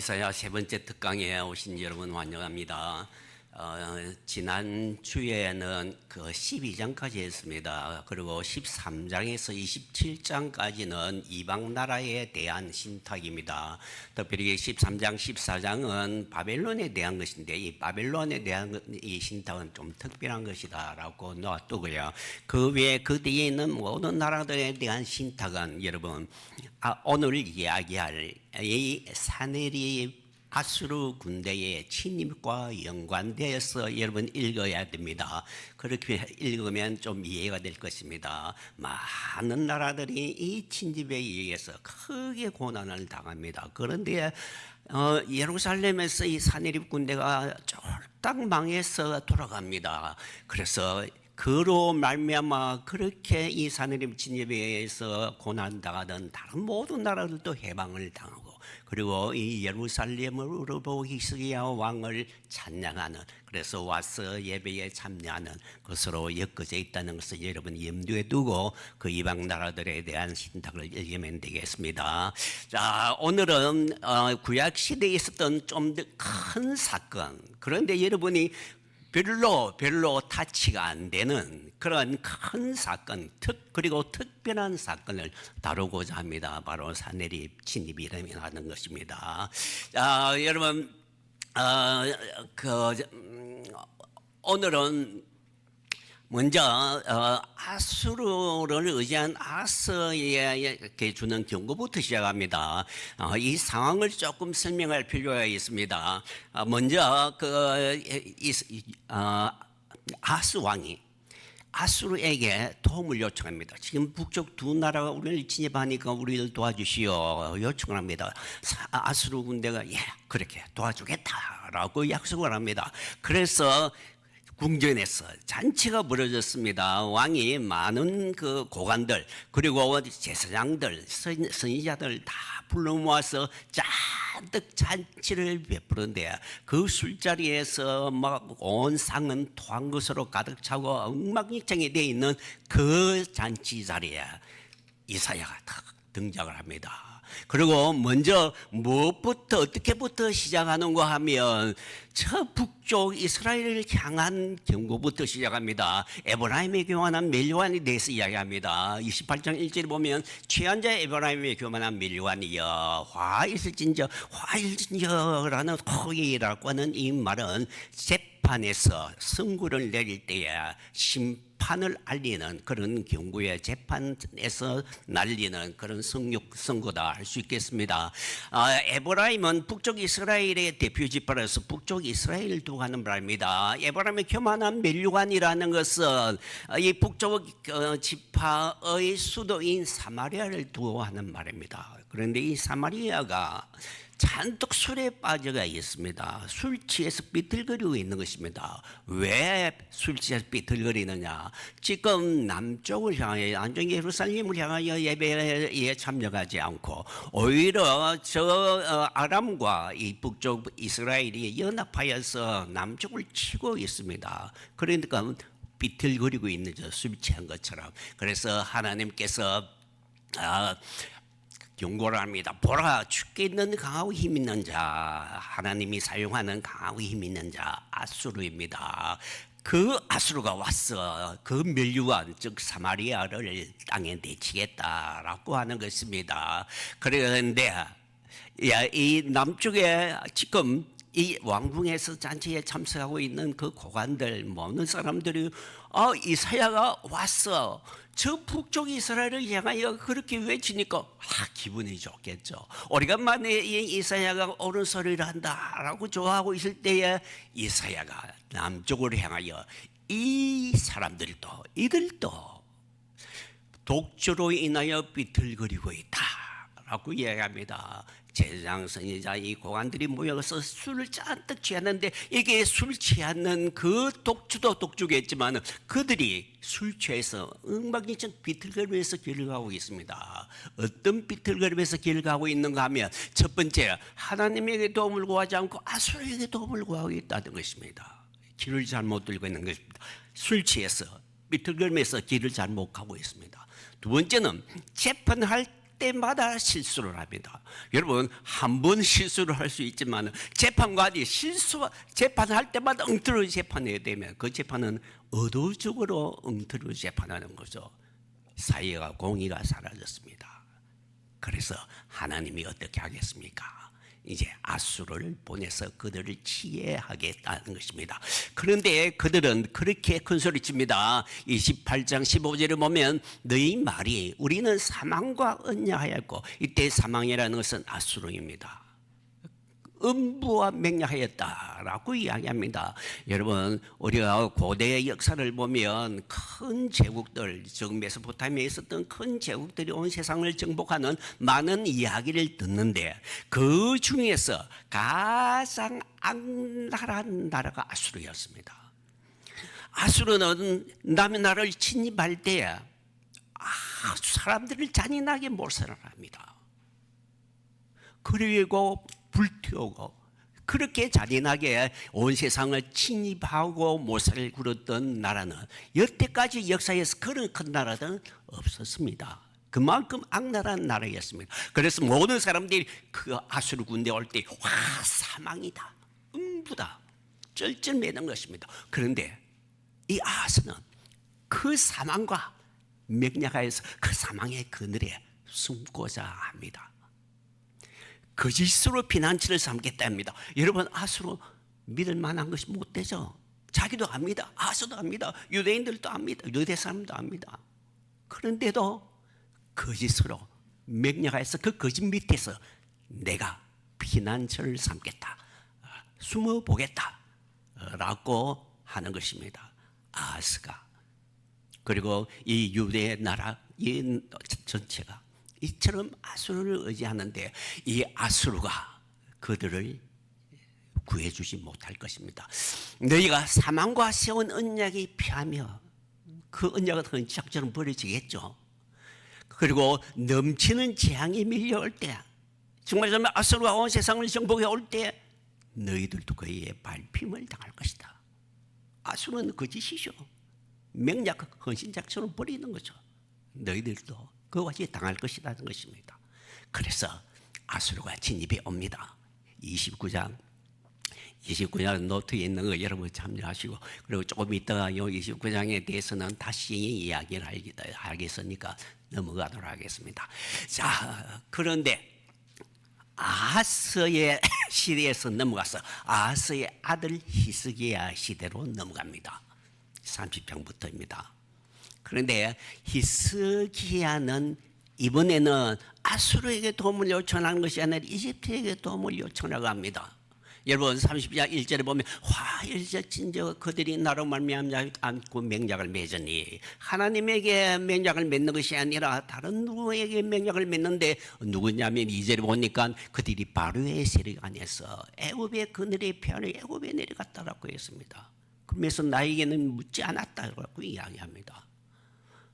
이사야 세 번째 특강에 오신 여러분 환영합니다. 지난 주에는 그 12장까지 했습니다. 그리고 13장에서 27장까지는 이방 나라에 대한 신탁입니다. 특별히 13장, 14장은 바벨론에 대한 것인데 이 바벨론에 대한 이 신탁은 좀 특별한 것이다라고 놔두고요. 그 외에 그 뒤에 있는 모든 나라들에 대한 신탁은 여러분 오늘 이야기할 이 사내립 아수르 군대의 침입과 연관되어서 여러분 읽어야 됩니다. 그렇게 읽으면 좀 이해가 될 것입니다. 많은 나라들이 이 침입에 의해서 크게 고난을 당합니다. 그런데 예루살렘에서 이 사내립 군대가 쫄딱 망해서 돌아갑니다. 그래서 그로 말미암아 그렇게 이 사내립 침입에 의해서 고난당하던 다른 모든 나라들도 해방을 당하고 그리고 이 예루살렘으로 히스기야 왕을 찬양하는 그래서 와서 예배에 참여하는 것으로 엮어져 있다는 것을 여러분 염두에 두고 그 이방 나라들에 대한 신탁을 읽으면 되겠습니다. 자, 오늘은 구약 시대에 있었던 좀 더 큰 사건 그런데 여러분이 별로 타치가 안 되는 그런 큰 사건, 그리고 특별한 사건을 다루고자 합니다. 바로 사내립 침입이라는 것입니다. 자, 여러분, 오늘은 먼저 아수르를 의지한 아서에게 주는 경고부터 시작합니다. 이 상황을 조금 설명할 필요가 있습니다. 먼저 아스 왕이 아수르에게 도움을 요청합니다. 지금 북쪽 두 나라가 우리를 침입하니까 우리를 도와주시오 요청을 합니다. 아수르 군대가 그렇게 도와주겠다라고 약속을 합니다. 그래서 궁전에서 잔치가 벌어졌습니다. 왕이 많은 그 고관들 그리고 제사장들 선지자들 다 불러 모아서 잔뜩 잔치를 베푸는데 그 술자리에서 막 온 상은 토한 것으로 가득 차고 엉망진창이 되어 있는 그 잔치 자리에 이사야가 딱 등장을 합니다. 그리고 먼저 무엇부터 어떻게부터 시작하는가 하면 저 북쪽 이스라엘을 향한 경고부터 시작합니다. 에브라임에 교만한 멸류관에 대해서 이야기합니다. 28장 1절에 보면 취한 자 에브라임에 교만한 멸류관이여 화일진저라는 호의라고 하는 이 말은 재판에서 선고를 내릴 때에 심판을 알리는 그런 경고의 재판에서 날리는 그런 선고다 할 수 있겠습니다. 에브라임은 북쪽 이스라엘의 대표 지파로서 북쪽 이스라엘을 두고 하는 말입니다. 에브라임의 교만한 멸류관이라는 것은 이 북쪽 지파의 수도인 사마리아를 두고 하는 말입니다. 그런데 이 사마리아가 잔뜩 술에 빠져가 있습니다. 술 취해서 삐뚤거리고 있는 것입니다. 왜 술 취해서 삐뚤거리느냐? 지금 남쪽을 향해 안정 예루살렘을 향하여 예배에 참여하지 않고 오히려 저 아람과 이 북쪽 이스라엘이 연합하여서 남쪽을 치고 있습니다. 그러니까 삐뚤거리고 있는 술 취한 것처럼. 그래서 하나님께서 경고를 합니다. 보라, 죽게 있는 강하고 힘 있는 자, 하나님이 사용하는 강하고 힘 있는 자 아수르입니다. 그 아수르가 왔어. 그 멸류관 즉 사마리아를 땅에 내치겠다라고 하는 것입니다. 그런데 이 남쪽에 지금 이 왕궁에서 잔치에 참석하고 있는 그 고관들 모든 사람들이 이사야가 왔어. 저 북쪽 이스라엘을 향하여 그렇게 외치니까 기분이 좋겠죠. 오래간만에 이사야가 옳은 소리를 한다라고 좋아하고 있을 때에 이사야가 남쪽으로 향하여 이 사람들도 이들도 독주로 인하여 비틀거리고 있다라고 이야기합니다. 제사장 선지자 이 고관들이 모여서 술을 잔뜩 취하는데 이게 술 취하는 그 독주도 독주겠지만 그들이 술 취해서 엉망진창 비틀거리면서 길을 가고 있습니다. 어떤 비틀거리면서 길을 가고 있는가 하면 첫 번째 하나님에게 도움을 구하지 않고 아수르에게 도움을 구하고 있다는 것입니다. 길을 잘못 들고 있는 것입니다. 술 취해서 비틀거리면서 길을 잘못 가고 있습니다. 두 번째는 재판할 때마다 실수를 합니다. 여러분, 한 번 실수를 할 수 있지만 재판관이 재판할 때마다 엉터리 재판해야 되면 그 재판은 의도적으로 엉터리 재판하는 거죠. 사회가 공의가 사라졌습니다. 그래서 하나님이 어떻게 하겠습니까? 이제 아수르를 보내서 그들을 치해하겠다는 것입니다. 그런데 그들은 그렇게 큰소리칩니다. 28장 15절에 보면 너희 말이 우리는 사망과 언약하였고, 이때 사망이라는 것은 아수르입니다. 음부와 맹약하였다라고 이야기합니다. 여러분, 우리가 고대의 역사를 보면 큰 제국들, 즉 메소포타미아에 있었던 큰 제국들이 온 세상을 정복하는 많은 이야기를 듣는데 그 중에서 가장 악랄한 나라가 아수르였습니다. 아수르는 남의 나라를 침입할 때 사람들을 잔인하게 몰살을 합니다. 그리고 불태우고 그렇게 잔인하게 온 세상을 침입하고 몰살을 굴었던 나라는 여태까지 역사에서 그런 큰 나라는 없었습니다. 그만큼 악랄한 나라였습니다. 그래서 모든 사람들이 그 아수르 군대 올 때 와, 사망이다, 음부다, 쩔쩔매는 것입니다. 그런데 이 아하스는 그 사망과 맹약하여서 그 사망의 그늘에 숨고자 합니다. 거짓으로 피난처를 삼겠다 합니다. 여러분, 아수르 믿을 만한 것이 못 되죠. 자기도 압니다. 아수도 압니다. 유대인들도 압니다. 유대 사람도 압니다. 그런데도 거짓으로 맹약하여서 그 거짓 밑에서 내가 피난처를 삼겠다, 숨어보겠다 라고 하는 것입니다. 아하스가. 그리고 이 유대 나라 이 전체가 이처럼 아수르를 의지하는데 이 아수르가 그들을 구해주지 못할 것입니다. 너희가 사망과 세운 언약이 피하며 그 언약은 흔적처럼 버려지겠죠. 그리고 넘치는 재앙이 밀려올 때, 정말 아수르가 온 세상을 정복해 올 때 너희들도 그의 밟힘을 당할 것이다. 아수르는 거짓이죠. 맹약 헌신작처럼 버리는 거죠. 너희들도 그와 같이 당할 것이라는 것입니다. 그래서 아수르가 진입해 옵니다. 29장 노트에 있는 거 여러분 참조하시고, 그리고 조금 있다가 이 29장에 대해서는 다시 이야기를 하겠으니까 넘어가도록 하겠습니다. 자, 그런데 아하스의 시대에서 넘어가서 아하스의 아들 히스기야 시대로 넘어갑니다. 30장부터입니다. 그런데 히스기야는 이번에는 아수르에게 도움을 요청하는 것이 아니라 이집트에게 도움을 요청하고 합니다. 여러분, 30장 1절에 보면 화일적 진저 그들이 나로 말미암지 않고 맹약을 맺으니, 하나님에게 맹약을 맺는 것이 아니라 다른 누구에게 맹약을 맺는데 누구냐면 2절에 보니까 그들이 바로의 세력 안에서 애굽의 그늘의 편에 애굽에 내려갔다라고 했습니다. 그러면서 나에게는 묻지 않았다고 이야기합니다.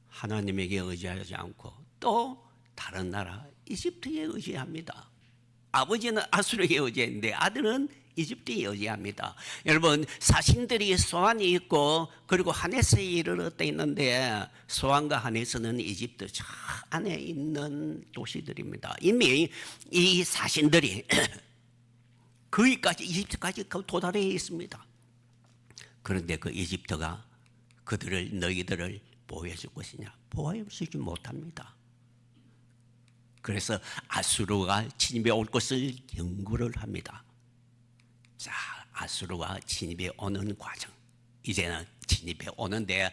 하나님에게 의지하지 않고 또 다른 나라 이집트에 의지합니다. 아버지는 아수르에 의지했는데 아들은 이집트에 의지합니다. 여러분, 사신들이 소안이 있고 그리고 하네스에 이르렀다 있는데, 소안과 하네스는 이집트 저 안에 있는 도시들입니다. 이미 이 사신들이 거기까지 이집트까지 도달해 있습니다. 그런데 그 이집트가 너희들을 보호해 줄 것이냐? 보호해 주지 못합니다. 그래서 아수르가 침입해 올 것을 경고를 합니다. 자, 아수르가 침입해 오는 과정. 이제는 침입해 오는데,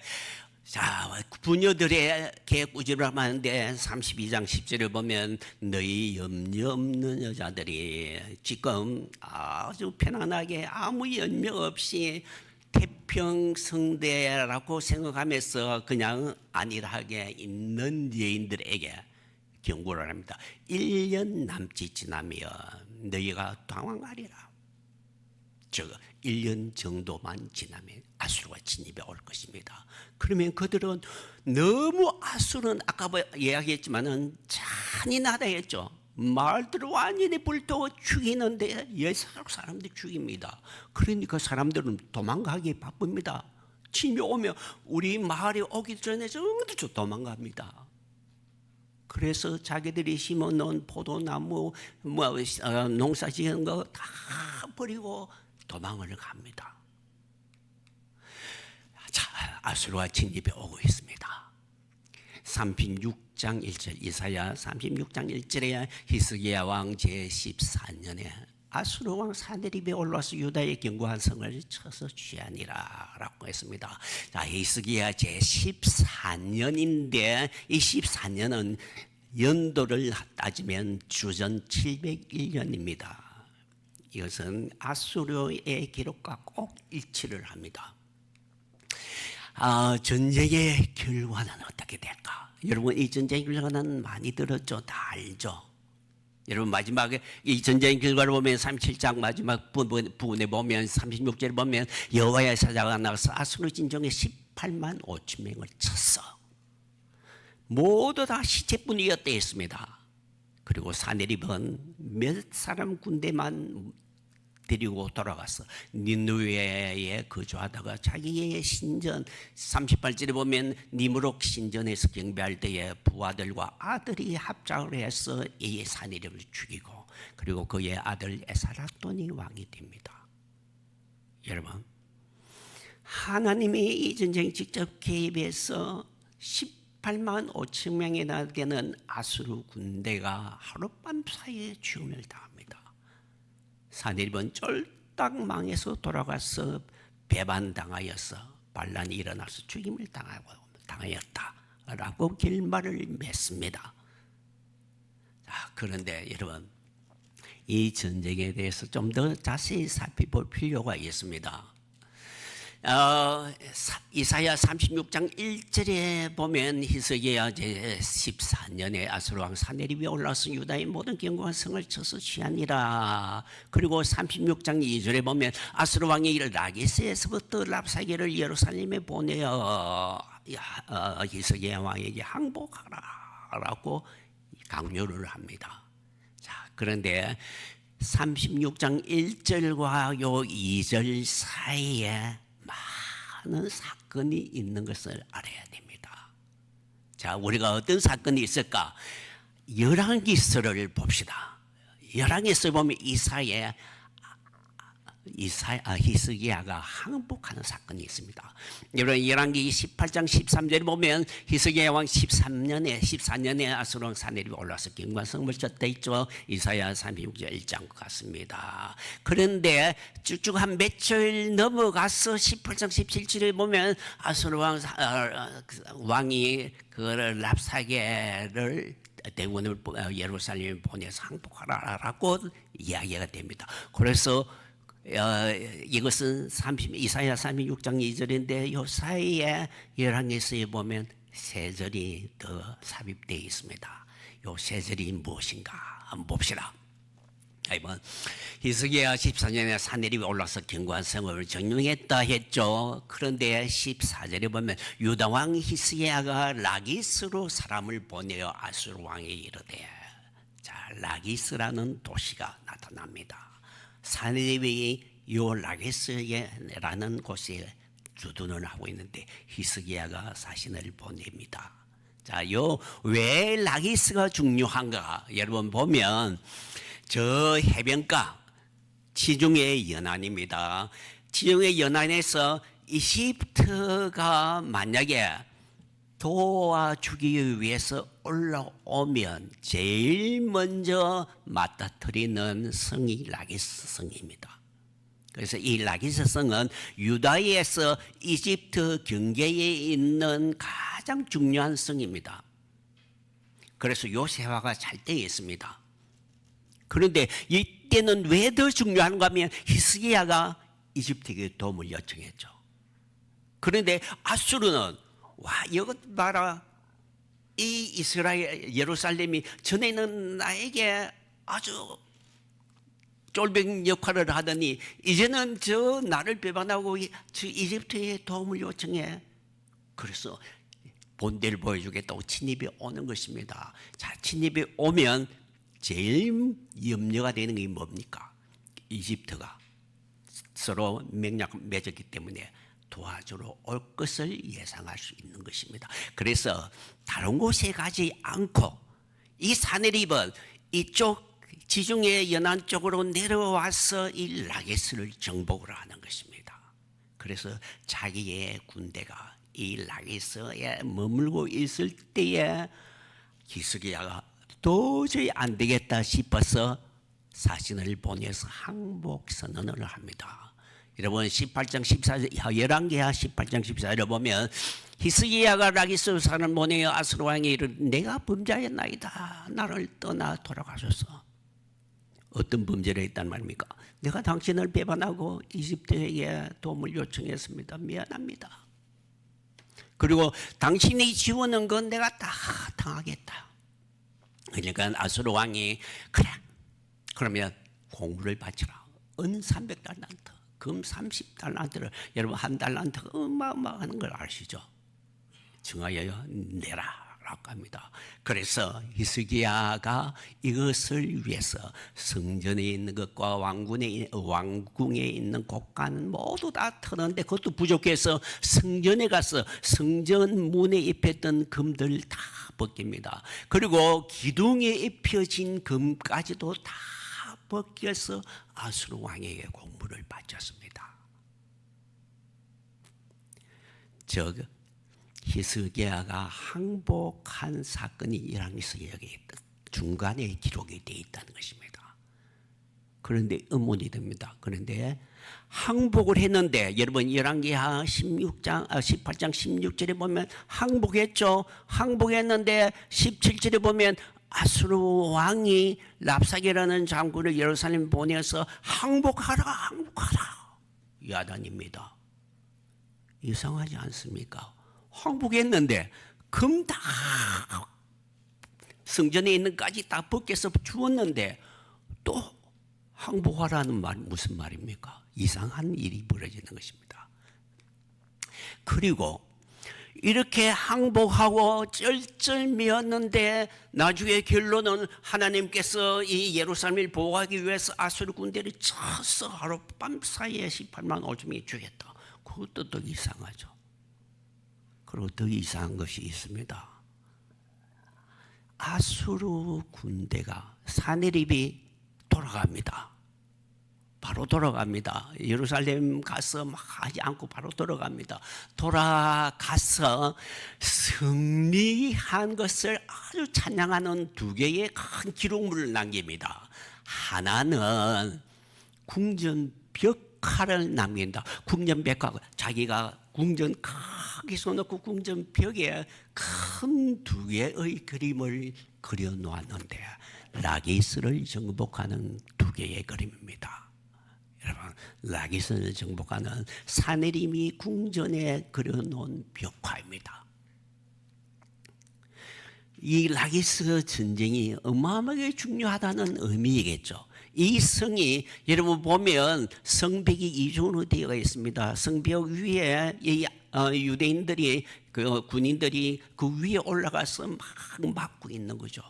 자, 부녀들에게 꾸짖으라고 하는데 32장 10절을 보면 너희 염려 없는 여자들이 지금 아주 편안하게 아무 연명 없이 태평성대라고 생각하면서 그냥 안일하게 있는 여인들에게 경고를 합니다. 1년 남짓 지나면 너희가 당황하리라. 즉 1년 정도만 지나면 아수르가 진입해 올 것입니다. 그러면 그들은 너무, 아수르는 아까 이야기했지만은 잔인하다 했죠. 마을들을 완전히 불태워 죽이는데 사람들 죽입니다. 그러니까 사람들은 도망가기 바쁩니다. 침이 오면 우리 마을에 오기 전에 전부 도망갑니다. 그래서 자기들이 심어놓은 포도나무, 농사 지은 거 다 버리고 도망을 갑니다. 자, 아수르가 진입해 오고 있습니다. 36장 1절, 이사야 36장 1절에 히스기야 왕 제14년에 아수르 왕 사네립이 올라와서 유다의 견고한 성을 쳐서 취하니라 라고 했습니다. 자, 히스기야 제14년인데 이 14년은 연도를 따지면 주전 701년입니다. 이것은 아수르의 기록과 꼭 일치를 합니다. 전쟁의 결과는 어떻게 될까? 여러분, 이 전쟁의 결과는 많이 들었죠? 다 알죠? 여러분, 마지막에 이 전쟁의 결과를 보면 37장 마지막 부분에 보면 36절에 보면 여호와의 사자가 나와서 아수르 진정에 18만 5천 명을 쳤어. 모두 다 시체뿐이었다 했습니다. 그리고 사네립은 몇 사람 군대만 데리고 돌아갔어. 니느웨에 거주하다가 자기의 신전 38절에 보면 니무록 신전에서 경배할 때에 부하들과 아들이 합작을 해서 이 사네립을 죽이고 그리고 그의 아들 에사라돈이 왕이 됩니다. 여러분, 하나님이 이 전쟁에 직접 개입해서 18만 5천 명이나 되는 아수르 군대가 하룻밤 사이에 죽음을 당합니다. 사네립은 쫄딱 망해서 돌아가서 배반당하여서 반란이 일어나서 죽임을 당하였다라고 결말을 맺습니다. 자, 그런데 여러분, 이 전쟁에 대해서 좀 더 자세히 살펴볼 필요가 있습니다. 이사야 36장 1절에 보면 히스기야 제14년에 아수르 왕 사네립이 올라와서 유다의 모든 견고한 성을 쳐서 취하니라. 그리고 36장 2절에 보면 아수르 왕이 라기스에서부터 랍사게를 예루살렘에 보내어 히스기야 왕에게 항복하라 라고 강요를 합니다. 자, 그런데 36장 1절과 요 2절 사이에 많은 사건이 있는 것을 알아야 됩니다. 자, 우리가 어떤 사건이 있을까? 열왕기서를 봅시다. 열왕기서 보면 히스기야가 항복하는 사건이 있습니다. 여러분, 열왕기 18장 13절에 보면 히스기야 왕 14년에 아수르 왕 사네립이 올라와서 견고한 쳤다 있죠. 이사야 36장 1장 같습니다. 그런데 쭉쭉 한 며칠 넘어가서 18장 17절에 보면 아수르 왕이 그 랍사게를 대군을 예루살렘에 보내서 항복하라라고 이야기가 됩니다. 그래서 이것은 이사야 36장 2절인데 이 사이에 열왕기서에 보면 세 절이 더 삽입되어 있습니다. 이 세 절이 무엇인가 한번 봅시다. 히스기야 14년에 사네립이 올라서 견고한 성을 점령했다 했죠. 그런데 14절에 보면 유다 왕 히스기야가 라기스로 사람을 보내어 아수르 왕에 이르되, 자, 라기스라는 도시가 나타납니다. 사네립이 요 라기스라는 곳에 주둔을 하고 있는데 히스기야가 사신을 보냅니다. 자, 요 왜 라기스가 중요한가? 여러분 보면 저 해변가 지중해 연안입니다. 지중해 연안에서 이집트가 만약에 도와주기 위해서 올라오면 제일 먼저 맞닥뜨리는 성이 라기스 성입니다. 그래서 이 라기스 성은 유다에서 이집트 경계에 있는 가장 중요한 성입니다. 그래서 요새화가 잘 되어 있습니다. 그런데 이때는 왜 더 중요한가 하면 히스기야가 이집트에게 도움을 요청했죠. 그런데 아수르는 와, 이것 봐라. 이 이스라엘 예루살렘이 전에는 나에게 아주 쫄병 역할을 하더니 이제는 저 나를 배반하고 저 이집트에 도움을 요청해. 그래서 본대를 보여주겠다고 친입이 오는 것입니다. 자, 친입이 오면 제일 염려가 되는 게 뭡니까? 이집트가 서로 맥락을 맺었기 때문에 도와주러 올 것을 예상할 수 있는 것입니다. 그래서 다른 곳에 가지 않고 이 사내립은 이쪽 지중해 연안 쪽으로 내려와서 이 라게스를 정복을 하는 것입니다. 그래서 자기의 군대가 이 라게스에 머물고 있을 때에 히스기야가 도저히 안 되겠다 싶어서 사신을 보내서 항복 선언을 합니다. 여러분 18장 14절 열왕기하 18장 14절을 보면 히스기야가 라기스 사람을 보내어 아수르 왕이 이르되 내가 범죄하였나이다. 나를 떠나 돌아가소서. 어떤 범죄를 했단 말입니까? 내가 당신을 배반하고 이집트에게 도움을 요청했습니다. 미안합니다. 그리고 당신이 지우는 건 내가 다 당하겠다. 그러니까 아수르 왕이 그래 그러면 공물을 바치라. 은 300달란트, 금 30달란트를 여러분 한 달란트가 어마어마한 걸 아시죠? 정하여 내라 라고 합니다. 그래서 히스기야가 이것을 위해서 성전에 있는 것과 왕궁에 있는 곡간 모두 다 터는데 그것도 부족해서 성전에 가서 성전 문에 입혔던 금들 다 벗깁니다. 그리고 기둥에 입혀진 금까지도 다 벗겨서 아수르 왕에게 공물을 바쳤습니다. 히스기야가 항복한 사건이 이란에서 여기 중간에 기록이 되어 있다는 것입니다. 그런데 의문이 듭니다. 그런데 항복을 했는데 여러분 열왕기하 18장 16절에 보면 항복했죠. 항복했는데 17절에 보면 아수르 왕이 랍사게라는 장군을 예루살렘 보내서 항복하라 야단입니다. 이상하지 않습니까? 항복했는데 금 다 성전에 있는 까지 다 벗겨서 주었는데 또 항복하라는 말 무슨 말입니까? 이상한 일이 벌어지는 것입니다. 그리고 이렇게 항복하고 쩔쩔매었는데 나중에 결론은 하나님께서 이 예루살렘을 보호하기 위해서 아수르 군대를 쳐서 하룻밤 사이에 18만 5천명이 죽였다. 그것도 더 이상하죠. 그리고 더 이상한 것이 있습니다. 아수르 군대가 사네립이 돌아갑니다. 바로 돌아갑니다. 예루살렘 가서 막 하지 않고 바로 돌아갑니다. 돌아가서 승리한 것을 아주 찬양하는 두 개의 큰 기록물을 남깁니다. 하나는 궁전 벽화를 남긴다. 궁전 벽화, 자기가 궁전 크게 써놓고 궁전 벽에 큰 두 개의 그림을 그려놓았는데 라기스를 정복하는 두 개의 그림입니다. 여러분, 라기스를 정복하는 사네림이 궁전에 그려놓은 벽화입니다. 이 라기스 전쟁이 어마어마하게 중요하다는 의미이겠죠. 이 성이 여러분 보면 성벽이 이중으로 되어 있습니다. 성벽 위에 이 유대인들이 그 군인들이 그 위에 올라가서 막 막고 있는 거죠.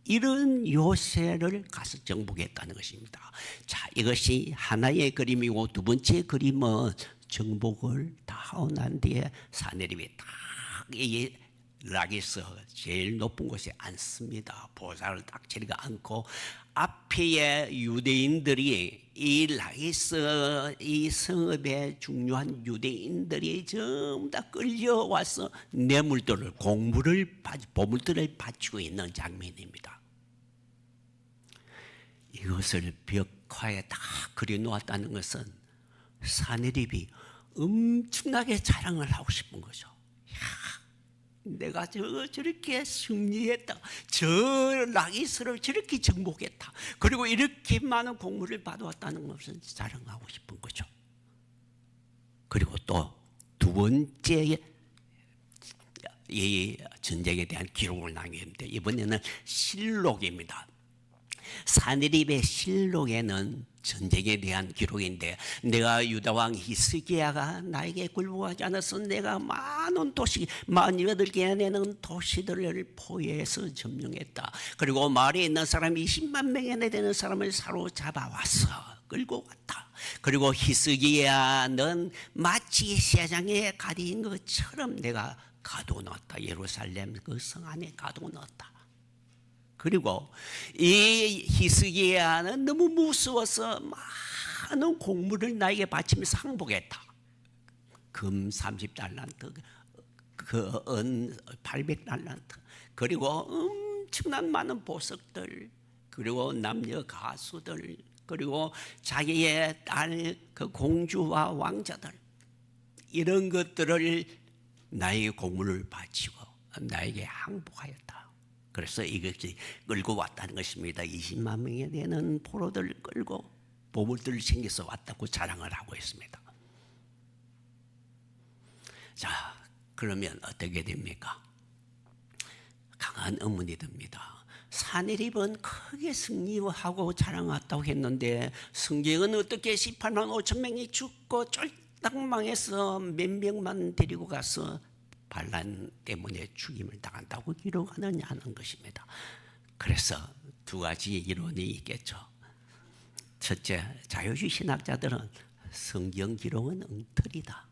이런 요새를 가서 정복했다는 것입니다. 자, 이것이 하나의 그림이고 두 번째 그림은 정복을 다 하고 난 뒤에 사내립이 딱 이 라기스 제일 높은 곳에 앉습니다. 보좌를 딱 저리가 앉고 앞에 유대인들이 이 라기스 이 성읍의 중요한 유대인들이 전부 다 끌려와서 뇌물들을 보물들을 바치고 있는 장면입니다. 이것을 벽화에 다 그려놓았다는 것은 사네립이 엄청나게 자랑을 하고 싶은 거죠. 내가 저렇게 승리했다. 저 라기스를 저렇게 정복했다. 그리고 이렇게 많은 공물을 받아왔다는 것을 자랑하고 싶은 거죠. 그리고 또 두 번째 이 전쟁에 대한 기록을 남겼는데 이번에는 실록입니다. 사네립의 실록에는 전쟁에 대한 기록인데 내가 유다왕 히스기야가 나에게 굴복하지 않아서 내가 많은 도시 48개 되는 도시들을 포위해서 점령했다. 그리고 마을에 있는 사람 20만 명이나 되는 사람을 사로잡아왔어. 끌고 갔다. 그리고 히스기야는 마치 세상에 가린 것처럼 내가 가둬놨다. 예루살렘 그 성 안에 가둬놨다. 그리고 이 히스기야는 너무 무서워서 많은 곡물을 나에게 바치면서 항복했다. 금 30달란트, 은 800달란트, 그리고 엄청난 많은 보석들, 그리고 남녀 가수들, 그리고 자기의 딸 그 공주와 왕자들, 이런 것들을 나에게 곡물을 바치고 나에게 항복하였다. 그래서 이것이 끌고 왔다는 것입니다. 20만 명에 되는 포로들을 끌고 보물들을 챙겨서 왔다고 자랑을 하고 있습니다. 자, 그러면 어떻게 됩니까? 강한 의문이 듭니다. 사내립은 크게 승리하고 자랑했다고 했는데 성경은 어떻게 18만 5천 명이 죽고 쫄딱 망해서 몇 명만 데리고 가서 반란 때문에 죽임을 당한다고 기록하느냐 하는 것입니다. 그래서 두 가지 이론이 있겠죠. 첫째, 자유주의 신학자들은 성경 기록은 엉터리다.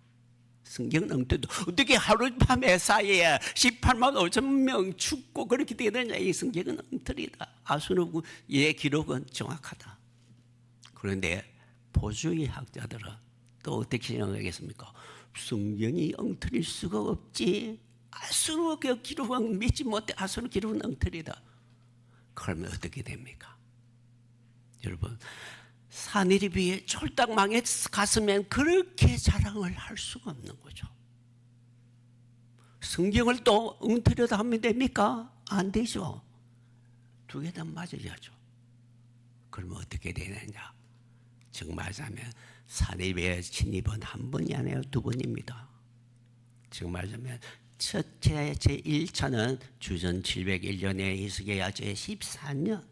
성경은 엉터리다. 어떻게 하룻밤에 사이에 18만 5천 명 죽고 그렇게 되느냐. 이 성경은 엉터리다. 아수르의 기록은 정확하다. 그런데 보수의 학자들은 또 어떻게 생각하겠습니까? 성경이 엉터릴 수가 없지. 아수르 기록은 믿지 못해. 아수르 기록은 엉터리다. 그러면 어떻게 됩니까? 여러분, 사내립이 쫄딱 망했으면 그렇게 자랑을 할 수가 없는 거죠. 성경을 또 엉터리다 하면 됩니까? 안 되죠. 두 개 다 맞아야죠. 그러면 어떻게 되느냐? 정말하자면 사내립의 침입은 한 번이 아니에요, 두 번입니다. 정말하자면 첫째 제1차는 주전 701년에 히스기야 제14년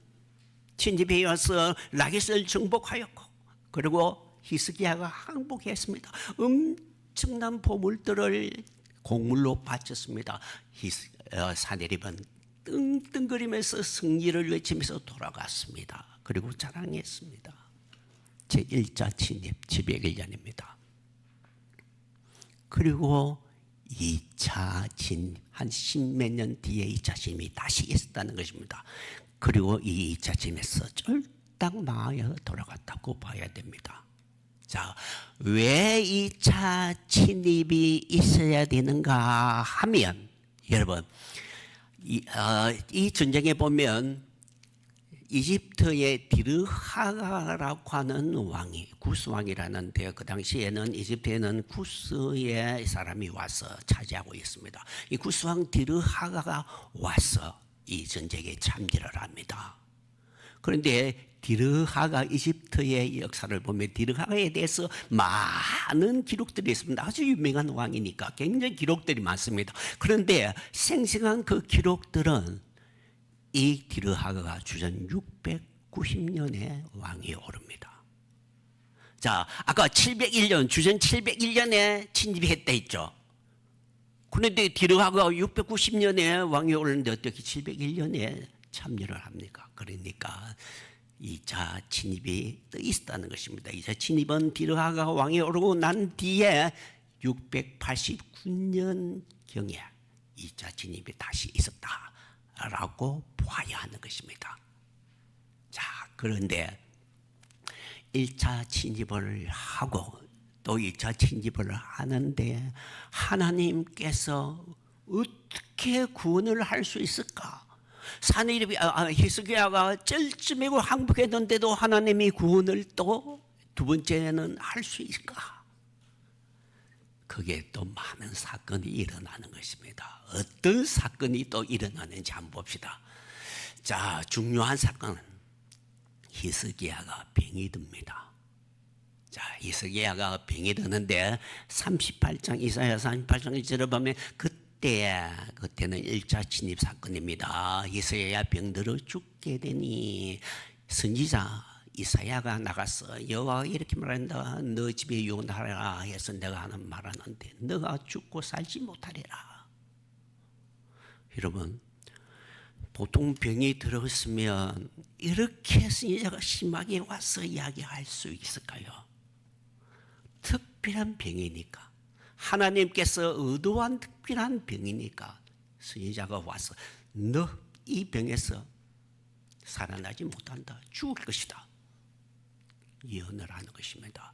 침입해 와서 라기스를 정복하였고, 그리고 히스기야가 항복했습니다. 엄청난 보물들을 곡물로 바쳤습니다. 사내립은 떵떵거리면서 승리를 외치면서 돌아갔습니다. 그리고 자랑했습니다. 제1차 침입 701년입니다. 그리고 2차 침입 한 10몇 년 뒤에 2차 침입이 다시 있었다는 것입니다. 그리고 이 2차 침입에서 쫄딱 망하여 돌아갔다고 봐야 됩니다. 자, 왜 2차 침입이 있어야 되는가 하면, 여러분, 이 전쟁에 보면 이집트의 디르하가라고 하는 왕이, 구스왕이라는데, 그 당시에는 이집트에는 구스의 사람이 와서 차지하고 있습니다. 이 구스왕 디르하가가 와서 이 전쟁에 참여를 합니다. 그런데 디르하가 이집트의 역사를 보면 디르하가에 대해서 많은 기록들이 있습니다. 아주 유명한 왕이니까 굉장히 기록들이 많습니다. 그런데 생생한 그 기록들은 이 디르하가가 주전 690년에 왕위에 오릅니다. 자, 아까 701년, 주전 701년에 침입했다 했죠. 그런데 디르하가가 690년에 왕위에 오르는데 어떻게 701년에 참여를 합니까? 그러니까 2차 침입이 또 있었다는 것입니다. 2차 침입은 디르하가가 왕위에 오르고 난 뒤에 689년경에 2차 침입이 다시 있었다라고 봐야 하는 것입니다. 자, 그런데 1차 침입을 하고 또 2차 침입을 하는데 하나님께서 어떻게 구원을 할 수 있을까? 사내립이 히스기야가 쩔쯤이고 항복했는데도 하나님이 구원을 또 두 번째는 할 수 있을까? 그게 또 많은 사건이 일어나는 것입니다. 어떤 사건이 또 일어나는지 한번 봅시다. 자, 중요한 사건은 히스기야가 병이 듭니다. 자, 히스기야가 병이 드는데 38장 이사야 38장 1절을 보면 그때는 1차 침입 사건입니다. 히스기야 병들어 죽게 되니 선지자 이사야가 나가서 여호와가 이렇게 말한다. 너 집에 유언하라 해서 내가 하는 말 하는데 너가 죽고 살지 못하리라. 여러분, 보통 병이 들었으면 이렇게 선지자가 심하게 와서 이야기할 수 있을까요? 특별한 병이니까, 하나님께서 의도한 특별한 병이니까 선지자가 와서 너 이 병에서 살아나지 못한다. 죽을 것이다. 예언을 하는 것입니다.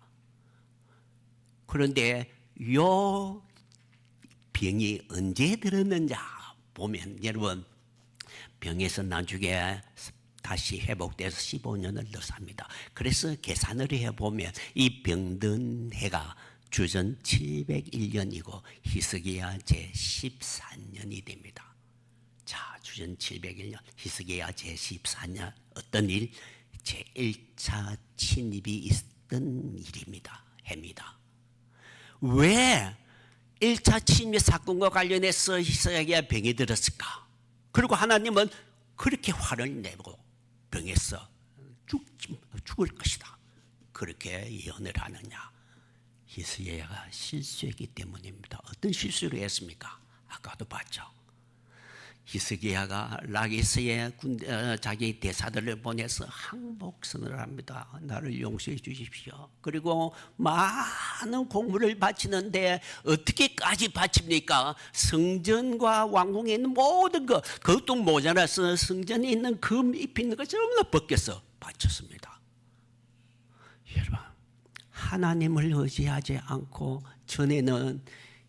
그런데 요 병이 언제 들었느냐 보면 여러분 병에서 나중에 다시 회복돼서 15년을 더 삽니다. 그래서 계산을 해보면 이 병든 해가 주전 701년이고 히스기야 제14년이 됩니다. 자, 주전 701년 히스기야 제14년 어떤 일? 제1차 침입이 있었던 일입니다. 해입니다. 왜 1차 침입 사건과 관련해서 히스기야 병이 들었을까? 그리고 하나님은 그렇게 화를 내고 병에서 죽을 것이다. 그렇게 예언을 하느냐? 히스기야가 실수했기 때문입니다. 어떤 실수를 했습니까? 아까도 봤죠. 히스기야가 라기스의 자기 대사들을 보내서 항복선을 합니다. 나를 용서해 주십시오. 그리고 많은 공물을 바치는데 어떻게까지 바칩니까? 성전과 왕궁에 있는 모든 것, 그것도 모자라서 성전에 있는 금 잎 있는 거 전부 다 벗겨서 바쳤습니다. 여러분, 하나님을 의지하지 않고 전에는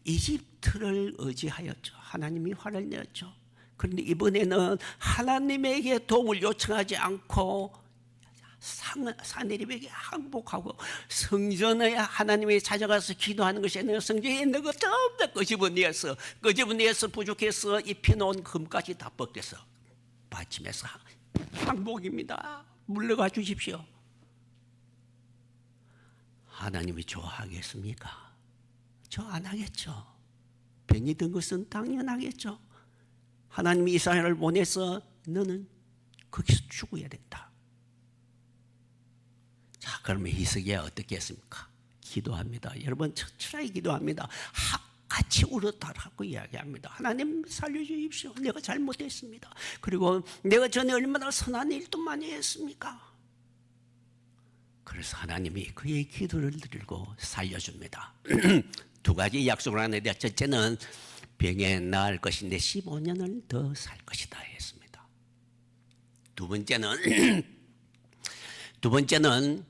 이집트를 의지하였죠. 하나님이 화를 내었죠. 그런데 이번에는 하나님에게 도움을 요청하지 않고 사내립에게 항복하고 성전에 하나님이 찾아가서 기도하는 것이 아니라 성전에 있는 것 전부 다 끄집어내서 부족해서 입혀놓은 금까지 다 벗겨서 바치면서 항복입니다. 물러가 주십시오. 하나님이 좋아하겠습니까? 저 안 하겠죠. 병이 든 것은 당연하겠죠. 하나님이 이스라엘을 보내서 너는 거기서 죽어야 된다. 자, 그러면 히스기야 어떻게 했습니까? 기도합니다. 여러분 철저하게 기도합니다. 같이 울었다라고 이야기합니다. 하나님 살려주십시오. 내가 잘못했습니다. 그리고 내가 전에 얼마나 선한 일도 많이 했습니까? 그래서 하나님이 그의 기도를 들고 살려줍니다. 두 가지 약속을 하는데 첫째는 병에 나을 것인데 15년을 더 살 것이다 했습니다. 두 번째는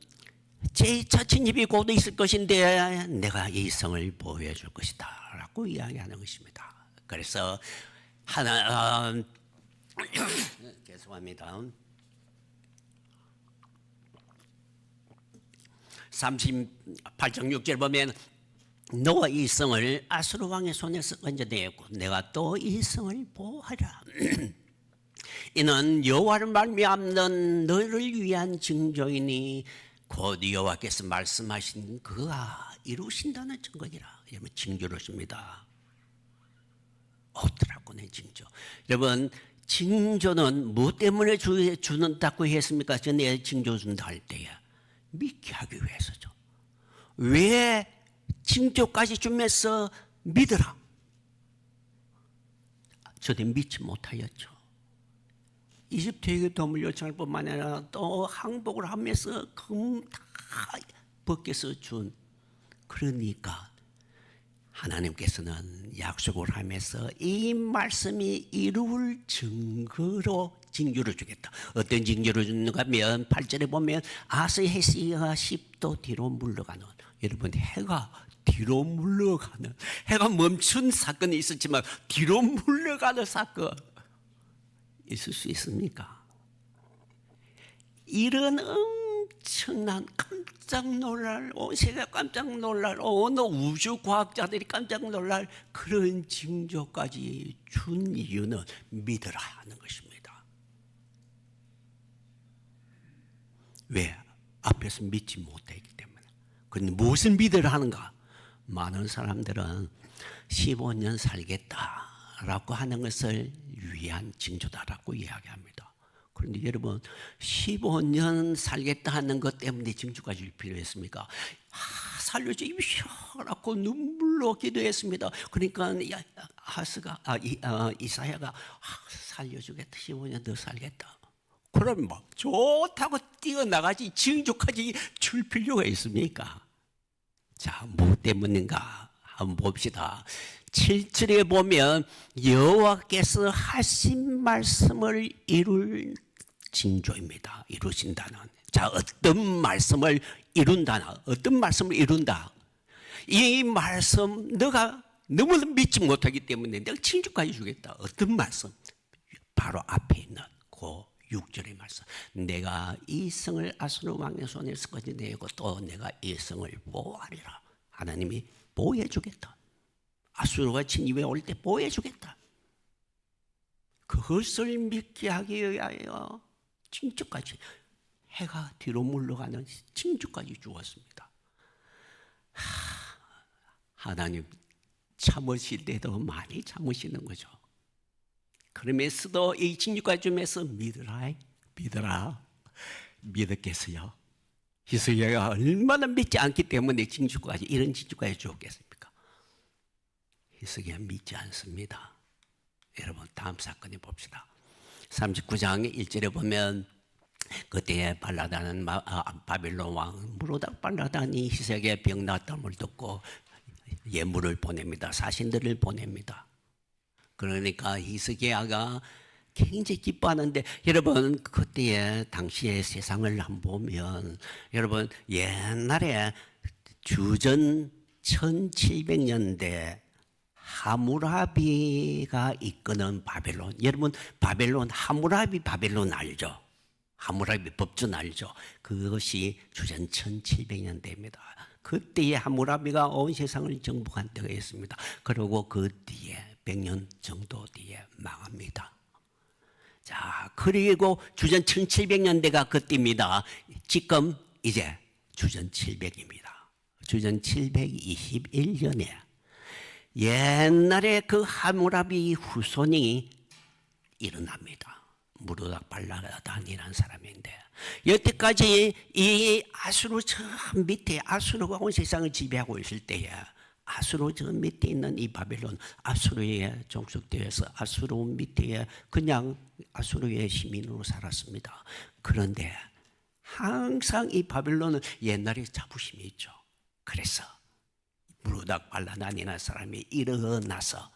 제2차 침입이 곧 있을 것인데 내가 이 성을 보호해 줄 것이다 라고 이야기하는 것입니다. 그래서 죄송합니다. 38장 6절 보면 너와 이 성을 아수르 왕의 손에서 건져내었고 내가 또 이 성을 보호하라. 이는 여호와를 말미암는 너를 위한 징조이니 곧 여호와께서 말씀하신 그가 이루신다는 증거니라. 여러분 징조를 줍니다. 어떠라고는 징조. 여러분 징조는 무엇 때문에 주는다고 했습니까? 전에 징조 준다 할 때에 믿게 하기 위해서죠. 왜 징조까지 주면서 믿으라? 저도 믿지 못하였죠. 이집트에게 도움을 요청할 뿐만 아니라 또 항복을 하면서 금 다 벗겨서 준. 그러니까 하나님께서는 약속을 하면서 이 말씀이 이루어질 증거로 징조를 주겠다. 어떤 징조를 주는가 하면 8절에 보면 아스헤시가 10도 뒤로 물러가는, 여러분 해가 뒤로 물러가는, 해가 멈춘 사건이 있었지만 뒤로 물러가는 사건 있을 수 있습니까? 이런 엄청난 깜짝 놀랄, 온 세계가 깜짝 놀랄, 어느 우주과학자들이 깜짝 놀랄 그런 징조까지 준 이유는 믿으라 하는 것입니다. 왜? 앞에서 믿지 못했기 때문에. 그런데 무엇을 믿으라 하는가? 많은 사람들은 15년 살겠다라고 하는 것을 위한 징조다라고 이야기합니다. 그런데 여러분 15년 살겠다 하는 것 때문에 징조가 줄 필요했습니까? 살려주십시오라고 눈물로 기도했습니다. 그러니까 이사야가 살려주겠다, 15년 더 살겠다. 그럼 뭐 좋다고 뛰어나가지 징조까지 줄 필요가 있습니까? 자, 뭐 때문인가 한번 봅시다. 7절에 보면 여호와께서 하신 말씀을 이룰 징조입니다. 이루어진다는. 자, 어떤 말씀을 이룬다. 어떤 말씀을 이룬다. 이 말씀 너가 너무 믿지 못하기 때문에 내가 징조까지 주겠다. 어떤 말씀? 바로 앞에 있는 그 6절의 말씀. 내가 이 성을 아수르 왕의 손에서 건져내고 또 내가 이 성을 보호하리라. 하나님이 보호해 주겠다. 아수르가 진입해 올 때 보호해 주겠다. 그것을 믿게 하기 위하여 징조까지, 해가 뒤로 물러가는 징조까지 주었습니다. 하나님 참으실 때도 많이 참으시는 거죠. 그러면서도 이 징조까지 주면서 믿어라 믿었겠어요? 히스기야가 얼마나 믿지 않기 때문에 징조까지, 이런 징조까지 주었겠습니까? 히스기야 믿지 않습니다. 여러분, 다음 사건에 봅시다. 39장 1절에 보면 그때에 발라다는 바빌론 왕 무로닥 발라단이 히스기야의 병 나았음을 듣고 예물을 보냅니다. 사신들을 보냅니다. 그러니까 히스기야가 굉장히 기뻐하는데, 여러분 그때에 당시의 세상을 한번 보면, 여러분 옛날에 주전 1700년대 하무라비가 이끄는 바벨론, 여러분 바벨론, 하무라비 바벨론 알죠? 하무라비 법전 알죠? 그것이 주전 1700년대입니다. 그때의 하무라비가 온 세상을 정복한 때가 있습니다. 그리고 그 뒤에 100년 정도 뒤에 망합니다. 자, 그리고 주전 1700년대가 그때입니다. 지금 이제 주전 700입니다. 주전 721년에 옛날에 그 하무라비 후손이 일어납니다. 무르닥 발라단이라는 사람인데, 여태까지 이 아수르 저 밑에, 아수르가 온 세상을 지배하고 있을 때에 아수르 저 밑에 있는 이 바벨론, 아수르에 종속되어서 아수르 밑에 그냥 아수르의 시민으로 살았습니다. 그런데 항상 이 바벨론은 옛날에 자부심이 있죠. 그래서 무르닥 발라단이라는 사람이 일어나서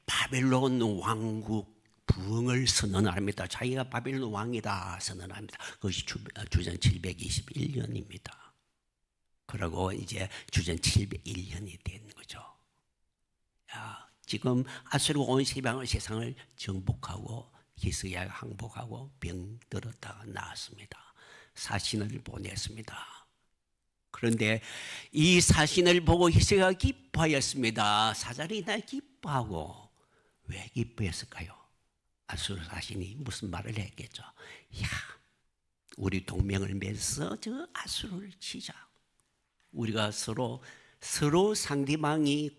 바벨론 왕국 부흥을 선언합니다. 자기가 바벨론 왕이다 선언합니다. 그것이 주전 721년입니다. 그리고 이제 주전 701년이 된 거죠. 지금 아수르 온 세상을 정복하고 히스기야가 항복하고 병들었다가 나았습니다. 사신을 보냈습니다. 그런데 이 사신을 보고 히스기야가 기뻐하였습니다. 사자리 날 기뻐하고, 왜 기뻐했을까요? 아수르 사신이 무슨 말을 했겠죠? 야, 우리 동맹을 맺어서 저 아수르를 치자. 우리가 서로 상대방이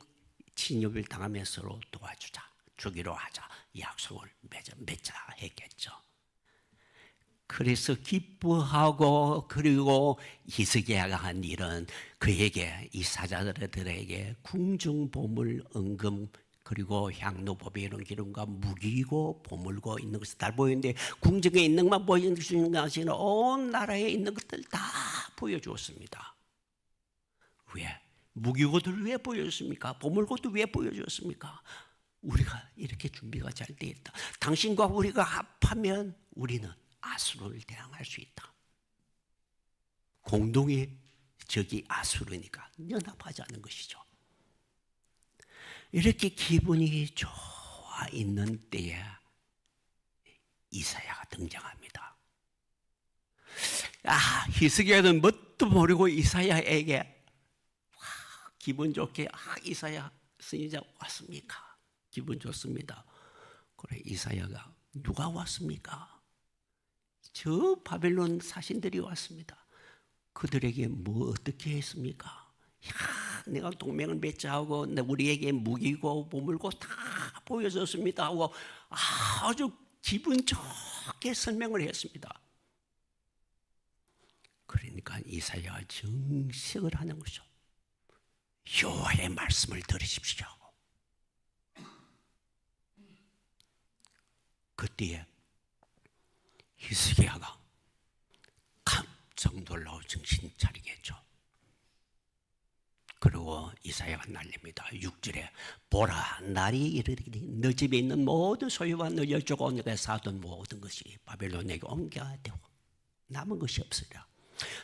침입을 당하면 서로 도와주자, 주기로 하자, 약속을 맺자 했겠죠. 그래서 기뻐하고, 그리고 히스기야가 한 일은 그에게, 이 사자들에게 궁중보물, 은금, 그리고 향로법에 이런 기름과 무기고 보물고 있는 것을 다 보이는데, 궁정에 있는 것만 보여주는 것이 아니라 온 나라에 있는 것들 다 보여주었습니다. 왜? 무기고들 왜 보여줬습니까? 보물고도 왜 보여줬습니까? 우리가 이렇게 준비가 잘 되어 있다. 당신과 우리가 합하면 우리는 아수르를 대항할 수 있다. 공동의 적이 아수르니까 연합하지 않는 것이죠. 이렇게 기분이 좋아 있는 때에 이사야가 등장합니다. 히스기야는 뭣도 모르고 이사야에게 기분 좋게, 이사야 선지자 왔습니까? 기분 좋습니다. 그래, 이사야가 누가 왔습니까? 저 바벨론 사신들이 왔습니다. 그들에게 뭐 어떻게 했습니까? 내가 동맹을 맺자 하고 우리에게 무기고 보물고 다 보여줬습니다 하고 아주 기분 좋게 설명을 했습니다. 그러니까 이사야가 정색을 하는 거죠. 여호와의 말씀을 들으십시오. 그때에 히스기야가 깜짝 놀라워 정신 차리겠죠. 그리고 이사야가 날립니다. 6절에 보라 날이 이르리니 너 집에 있는 모든 소유와 너 열조가 내가 사둔 모든 것이 바벨론에게 옮겨야 되고 남은 것이 없으리라.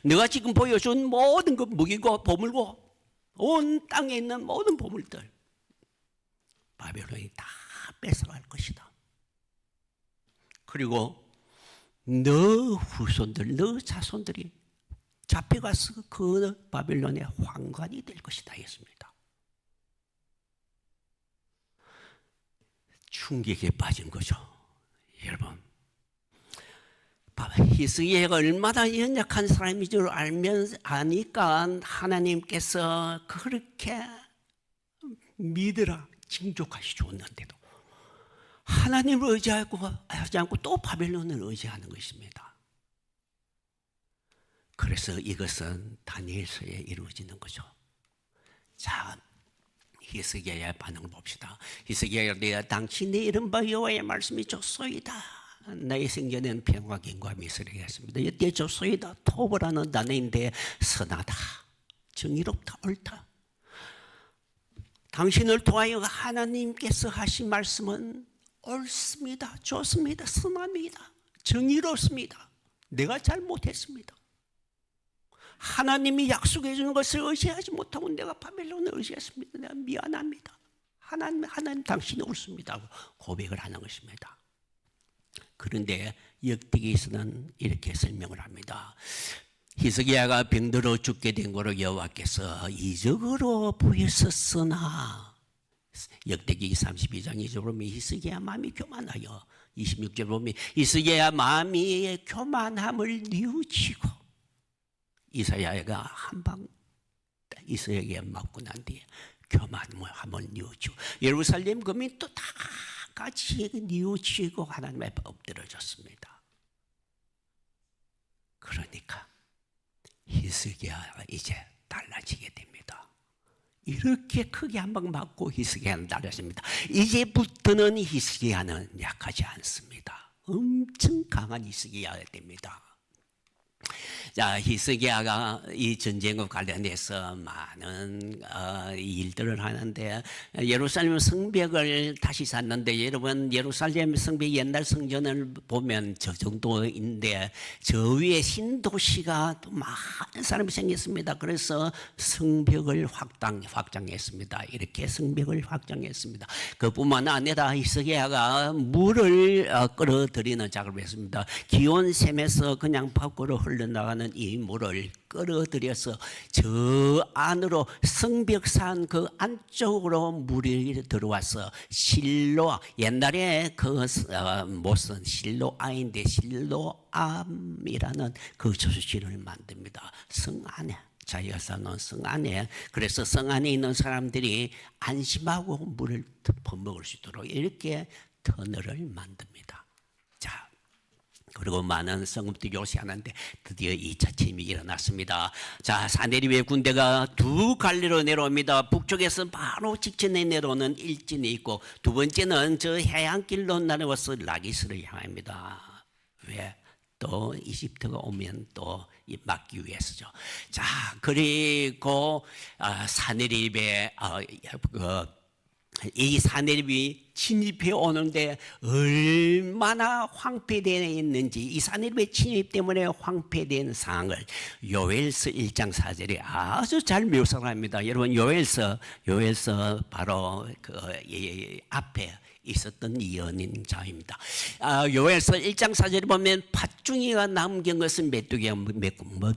내가 지금 보여준 모든 그 무기고 보물고 온 땅에 있는 모든 보물들 바벨론이 다 뺏어갈 것이다. 그리고 너 후손들, 너 자손들이 잡혀가서 그 바벨론의 황관이 될 것이다 했습니다. 충격에 빠진 거죠. 여러분, 히스기야가 얼마나 연약한 사람인 줄 아니까 하나님께서 그렇게 믿으라 징조까지 줬는데도 하나님을 의지하지 않고 또 바벨론을 의지하는 것입니다. 그래서 이것은 다니엘서에 이루어지는 거죠. 자, 히스기야의 반응을 봅시다. 히스기야가 내가 당신의 이른바 여호와의 말씀이 좋소이다. 나의 생전에는 평화 경고함이 있으리겠습니다. 이때 좋소이다. 토브라는 단어인데 선하다, 정의롭다, 옳다. 당신을 통하여 하나님께서 하신 말씀은 옳습니다, 좋습니다, 선합니다, 정의롭습니다. 내가 잘못했습니다. 하나님이 약속해 주는 것을 의지하지 못하고 내가 바벨론을 의지했습니다. 내가 미안합니다. 하나님 당신이 옳습니다. 고백을 하는 것입니다. 그런데 역대기에서는 이렇게 설명을 합니다. 히스기야가 병들어 죽게 된 거로 여호와께서 이적으로 보였었으나 역대기 32장 2절 보면 히스기야 마음이 교만하여 26절 보면 히스기야 마음이 교만함을 뉘우치고 이사야가 한방 이스라엘에 맞고 난 뒤에 교만함을 뉘우치고 예루살렘 거민 또 다 같이 뉘우치고 하나님 앞에 엎드려졌습니다. 그러니까 히스기야가 이제 달라지게 됩니다. 이렇게 크게 한 방 맞고 히스기야는 달라집니다. 이제부터는 히스기야는 약하지 않습니다. 엄청 강한 히스기야가 됩니다. 자, 히스기야가 이 전쟁과 관련해서 많은 일들을 하는데 예루살렘 성벽을 다시 샀는데 여러분 예루살렘 성벽 옛날 성전을 보면 저 정도인데 저 위에 신도시가 또 많은 사람이 생겼습니다. 그래서 성벽을 확장했습니다. 이렇게 성벽을 확장했습니다. 그뿐만 아니라 히스기야가 물을 끌어들이는 작업을 했습니다. 기온샘에서 그냥 밖으로 흘러나가는 이 물을 끌어들여서 저 안으로 성벽산 그 안쪽으로 물이 들어와서 실로아, 옛날에 그 못은 실로아인데 실로암이라는 그 저수지를 만듭니다. 성 안에 자기가 사는 성 안에. 그래서 성 안에 있는 사람들이 안심하고 물을 퍼먹을 수 있도록 이렇게 터널을 만듭니다. 자, 그리고 많은 성읍들이 요새하는데 드디어 2차 침입이 일어났습니다. 자, 사내립의 군대가 두 갈래로 내려옵니다. 북쪽에서 바로 직전에 내려오는 일진이 있고 두 번째는 저 해안길로 내려와서 라기스를 향합니다. 왜? 또 이집트가 오면 또 막기 위해서죠. 자, 그리고 사내립의 이 사내립이 침입해 오는데 얼마나 황폐되어 있는지 이 사내립의 침입 때문에 황폐된 상황을 요엘서 1장 4절에 아주 잘 묘사를 합니다. 여러분 요엘서 바로 그 앞에 있었던 예언자입니다. 요엘서 1장 4절에 보면 팥중이가 남긴 것은 메뚜기가 먹고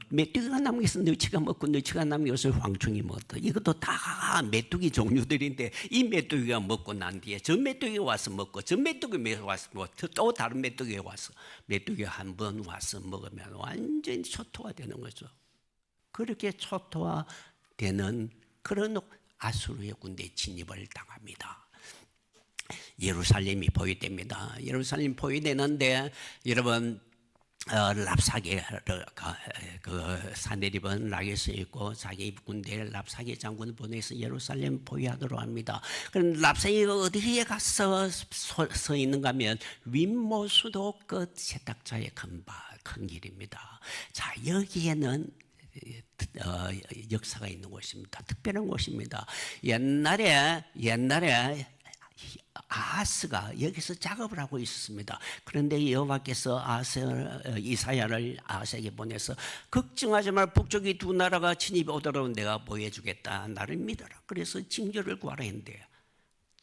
메뚜기가 남긴 것은 너치가 먹고 너치가 남긴 것을 황충이 먹었다. 이것도 다 메뚜기 종류들인데 이 메뚜기가 먹고 난 뒤에 저 메뚜기가 와서 먹고 저 메뚜기가 와서 먹고 또 다른 메뚜기가 와서 메뚜기가 한 번 와서 먹으면 완전히 초토화 되는 거죠. 그렇게 초토화 되는 그런 아수르의 군대 진입을 당합니다. 예루살렘이 포위됩니다. 예루살렘이 포위되는데 여러분 랍사게 그 사내립은 락에서 있고 자기 군대 랍사게 장군을 보내서 예루살렘 포위하도록 합니다. 그럼 랍사게가 어디에 가서 서 있는가 하면 윗모수도 끝 세탁자의 큰 길입니다. 자, 여기에는 역사가 있는 곳입니다. 특별한 곳입니다. 옛날에 아하스가 여기서 작업을 하고 있었습니다. 그런데 여호와께서 이사야를 아하스에게 보내서 걱정하지 말, 북쪽이 두 나라가 진입 오도록 내가 보여주겠다. 나를 믿어라. 그래서 징조를 구하라 했는데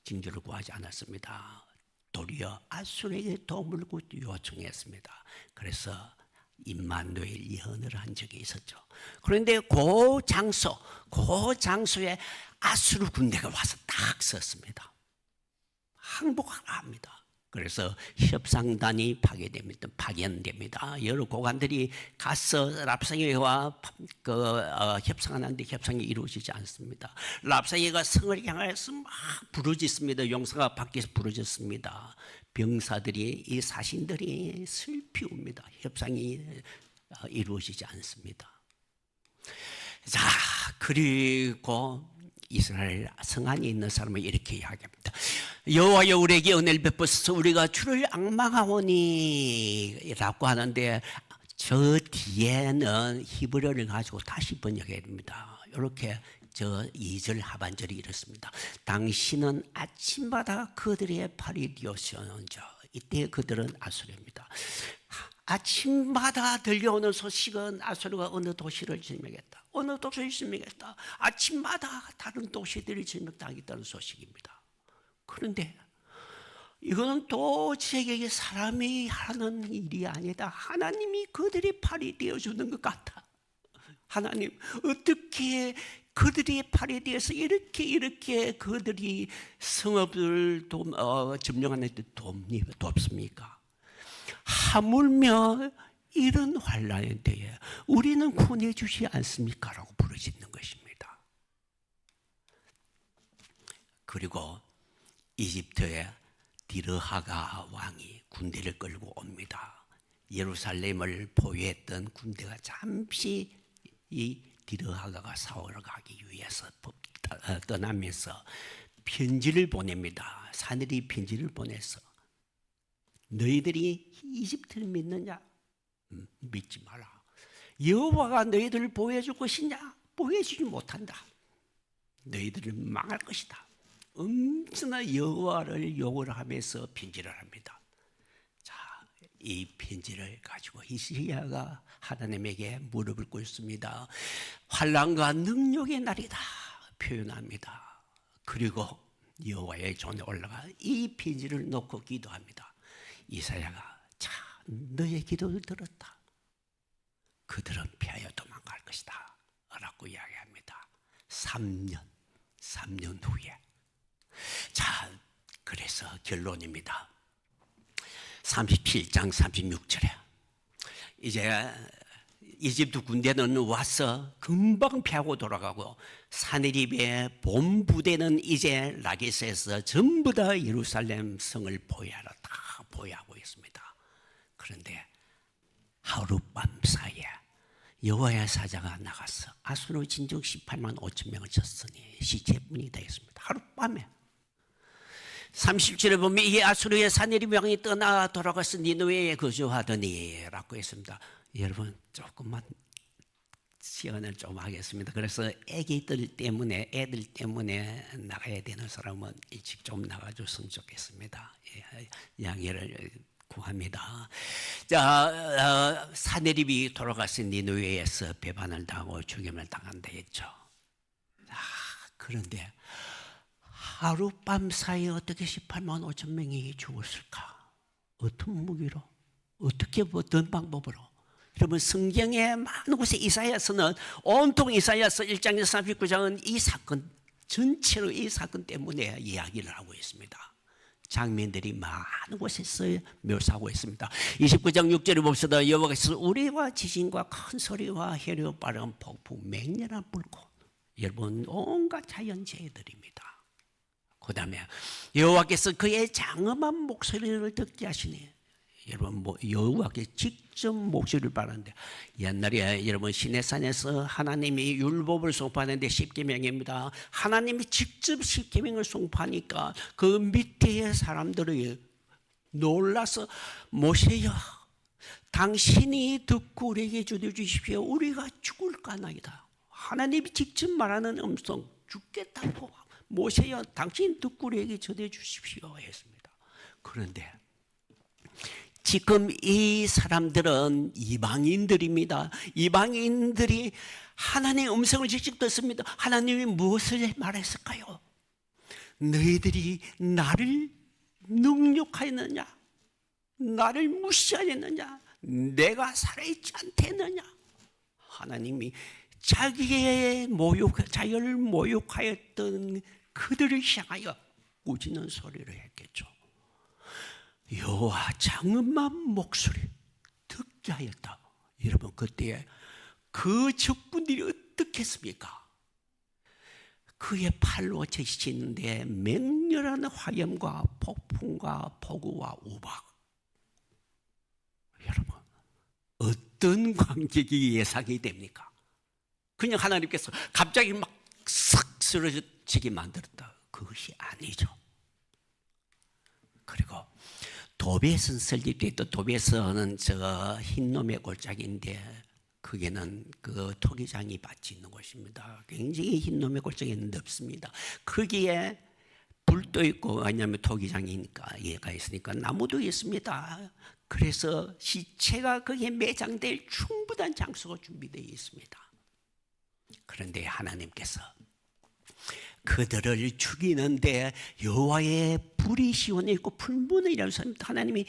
징조를 구하지 않았습니다. 도리어 아수르에게 도움을 요청했습니다. 그래서 임마누엘 예언을 한 적이 있었죠. 그런데 그 장소에 아수르 군대가 와서 딱 섰습니다. 항복하라 합니다. 그래서 협상단이 파견됩니다. 여러 고관들이 가서 랍사게와 협상하는데 협상이 이루어지지 않습니다. 랍사게가 성을 향해서 막 부르짖습니다. 용사가 밖에서 부르짖습니다. 병사들이, 이 사신들이 슬피 웁니다. 협상이 이루어지지 않습니다. 자, 그리고 이스라엘 성 안에 있는 사람은 이렇게 이야기합니다. 여호와여 우리에게 은혜를 베푸소서. 우리가 주를 앙망하오니 라고 하는데 저 뒤에는 히브리어를 가지고 다시 번역해야 됩니다. 이렇게 저 2절 하반절이 이렇습니다. 당신은 아침마다 그들의 팔이 뛰어서는저. 이때 그들은 아수르입니다. 아침마다 들려오는 소식은 아수르가 어느 도시를 점령했다. 어느 도시를 점령했다. 아침마다 다른 도시들이 점령당했다는 소식입니다. 그런데 이거는 도저히 사람이 하는 일이 아니다. 하나님이 그들의 팔이 되어주는 것 같아. 하나님 어떻게 그들이 팔에 대해서 이렇게 그들이 성읍을 점령하는데 돕습니까? 하물며 이런 환난의 때에 우리는 구원해주지 않습니까? 라고 부르짖는 것입니다. 그리고 이집트의 디르하가 왕이 군대를 끌고 옵니다. 예루살렘을 보유했던 군대가 잠시 이 디르하가가 사오러 가기 위해서 떠나면서 편지를 보냅니다. 사내리 편지를 보내서 너희들이 이집트를 믿느냐? 믿지 마라. 여호와가 너희들을 보호해줄 것이냐? 보호해주지 못한다. 너희들은 망할 것이다. 엄청나 여호와를 욕을 하면서 편지를 합니다. 자, 이 편지를 가지고 히스기야가 하나님에게 무릎을 꿇습니다. 환난과 능력의 날이다 표현합니다. 그리고 여호와의 존에 올라가 이 편지를 놓고 기도합니다. 이사야가 자, 너의 기도를 들었다. 그들은 피하여 도망갈 것이다 라고 이야기합니다. 3년 후에. 자, 그래서 결론입니다. 37장 36절에 이제 이집트 군대는 와서 금방 피하고 돌아가고 사네립의 본부대는 이제 라게스에서 전부 다 예루살렘 성을 보유하러 다 보유하고 있습니다. 그런데 하룻밤 사이에 여호와의 사자가 나가서 아수르 진정 18만 5천 명을 쳤으니 시체뿐이 되었습니다. 하룻밤에. 30절에 보면 이 아수르의 사네립 왕이 떠나 돌아가서 니느웨에 거주하더니 라고 했습니다. 여러분 조금만 시간을 좀 하겠습니다. 그래서 애들 때문에 나가야 되는 사람은 일찍 좀 나가줬으면 좋겠습니다. 양해를 구합니다. 자, 사네립이 돌아가서 니느웨에서 배반을 당하고 죽임을 당한다 했죠. 그런데 하룻밤 사이에 어떻게 18만 5천 명이 죽었을까? 어떤 무기로? 어떻게 어떤 방법으로? 여러분 성경의 많은 곳에 이사야서는 온통 이사야서 1장에서 39장은 이 사건 전체로 이 사건 때문에 이야기를 하고 있습니다. 장면들이 많은 곳에서 묘사하고 있습니다. 29장 6절을 봅시다. 여호와께서 우리와 지진과 큰 소리와 해류 빠른 폭풍 맹렬한 불꽃. 여러분 온갖 자연재해들입니다. 그 다음에 여호와께서 그의 장엄한 목소리를 듣게 하시니 여러분 여호와께 직접 목소리를 바라는데 옛날에 여러분 시내산에서 하나님이 율법을 송파하는데 십계명입니다. 하나님이 직접 십계명을 송파하니까 그 밑에 사람들이 놀라서 모세야 당신이 듣고 우리에게 전해주십시오. 우리가 죽을까나이다. 하나님이 직접 말하는 음성, 죽겠다고. 모세여, 당신 듣고 우리에게 전해주십시오 했습니다. 그런데 지금 이 사람들은 이방인들입니다. 이방인들이 하나님의 음성을 직접 듣습니다. 하나님이 무엇을 말했을까요? 너희들이 나를 능욕하였느냐? 나를 무시하였느냐? 내가 살아있지 않겠느냐? 하나님이 자기의 자기를 모욕하였던 그들을 향하여 꾸짖는 소리를 했겠죠. 여호와 장엄한 목소리 듣게 하였다. 여러분, 그때 그 적군들이 어떻겠습니까? 그의 팔로 제시치는데 맹렬한 화염과 폭풍과 폭우와 우박. 여러분, 어떤 광경이 예상이 됩니까? 그냥 하나님께서 갑자기 막 싹 쓰러지게 만들었다. 그것이 아니죠. 그리고 도벳은 설립되었던, 도벳은 저 흰놈의 골짜기인데 그게는 그 토기장이 밭이 있는 곳입니다. 굉장히 흰놈의 골짜기는 넓습니다. 거기에 불도 있고, 왜냐하면 토기장이니까 얘가 있으니까 나무도 있습니다. 그래서 시체가 거기에 매장될 충분한 장소가 준비되어 있습니다. 그런데 하나님께서 그들을 죽이는데 여호와의 불이 시원해 있고 풀무는 이라고 했습니다. 하나님이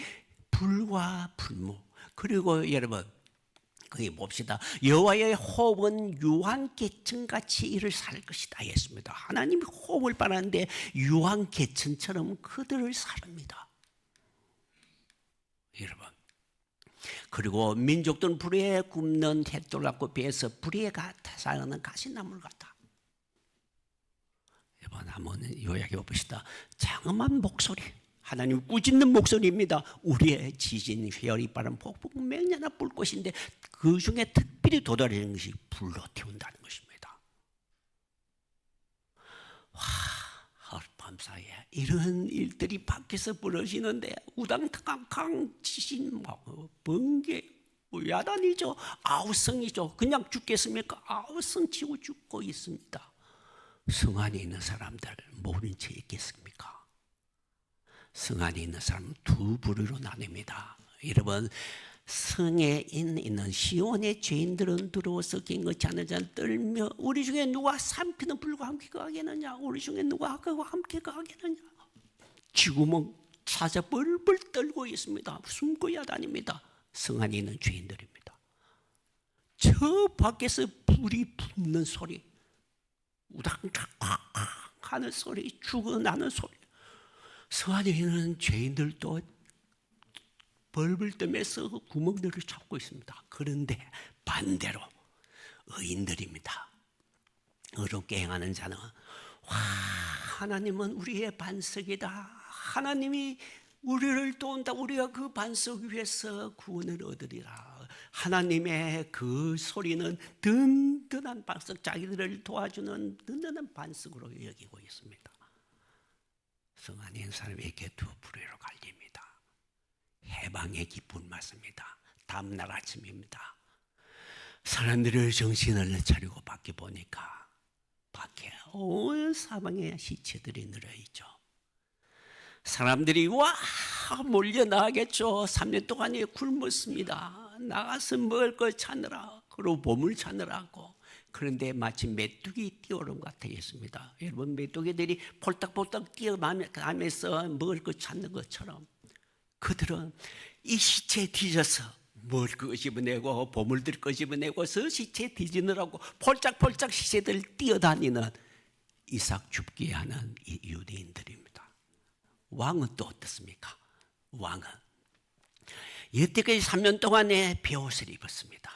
불과 풀무. 그리고 여러분, 거기 봅시다. 여호와의 호흡은 유황개천같이 이를 살 것이다 했습니다. 하나님이 호흡을 바라는데 유황개천처럼 그들을 사릅니다. 여러분, 그리고 민족들은 불에 굽는 햇돌 같고 배에서 불에 타사하는 가시나물 같다. 여러분, 한번 요약해 봅시다. 장엄한 목소리, 하나님 꾸짖는 목소리입니다. 우리의 지진, 회열이 빠른 폭풍, 맹렬한 불꽃인데 그 중에 특별히 도달하는 것이 불로 태운다는 것입니다. 와, 하룻밤 사이에 이런 일들이 밖에서 벌어지는데 우당탕탕 지진, 번개, 야단이죠. 아우성이죠. 그냥 죽겠습니까? 아우성 치고 죽고 있습니다. 성 안에 있는 사람들 모른 채 있겠습니까? 성 안에 있는 사람은 두 부류로 나뉩니다. 여러분, 성에 있는 시온의 죄인들은 들어와서 갱거치 않은 자는 떨며 우리 중에 누가 삼키는 불과 함께 가겠느냐? 우리 중에 누가 그와 함께 가겠느냐? 지금은 사자 벌벌 떨고 있습니다. 숨고야 다닙니다. 성 안에 있는 죄인들입니다. 저 밖에서 불이 붙는 소리, 우당탕 하는 소리, 죽어나는 소리. 성 안에 있는 죄인들도 벌벌 떨면서 구멍들을 찾고 있습니다. 그런데 반대로 의인들입니다. 어렵게 행하는 자는 와, 하나님은 우리의 반석이다. 하나님이 우리를 도운다. 우리가 그 반석 위에서 구원을 얻으리라. 하나님의 그 소리는 든든한 반석, 자기들을 도와주는 든든한 반석으로 여기고 있습니다. 성 안에 있는 사람에게 두 부류로 갈립니다. 해방의 기쁨을 맞습니다. 다음날 아침입니다. 사람들의 정신을 차리고 밖에 보니까 밖에 온 사방에 시체들이 늘어있죠. 사람들이 와 몰려 나가겠죠. 3년 동안에 굶었습니다. 나가서 먹을 걸 찾느라, 그리고 보물 찾느라고. 그런데 마치 메뚜기 뛰어오른 것 같았습니다. 여러분, 메뚜기들이 폴딱폴딱 뛰어가면서 먹을 걸 찾는 것처럼 그들은 이 시체에 뒤져서 먹을 거 집어내고 보물들 거 집어내고 저 시체에 뒤지느라고 폴짝폴짝 시체들 뛰어다니는 이삭 죽게 하는 이 유대인들입니다. 왕은 또 어떻습니까? 왕은 여태까지 3년 동안에 베옷을 입었습니다.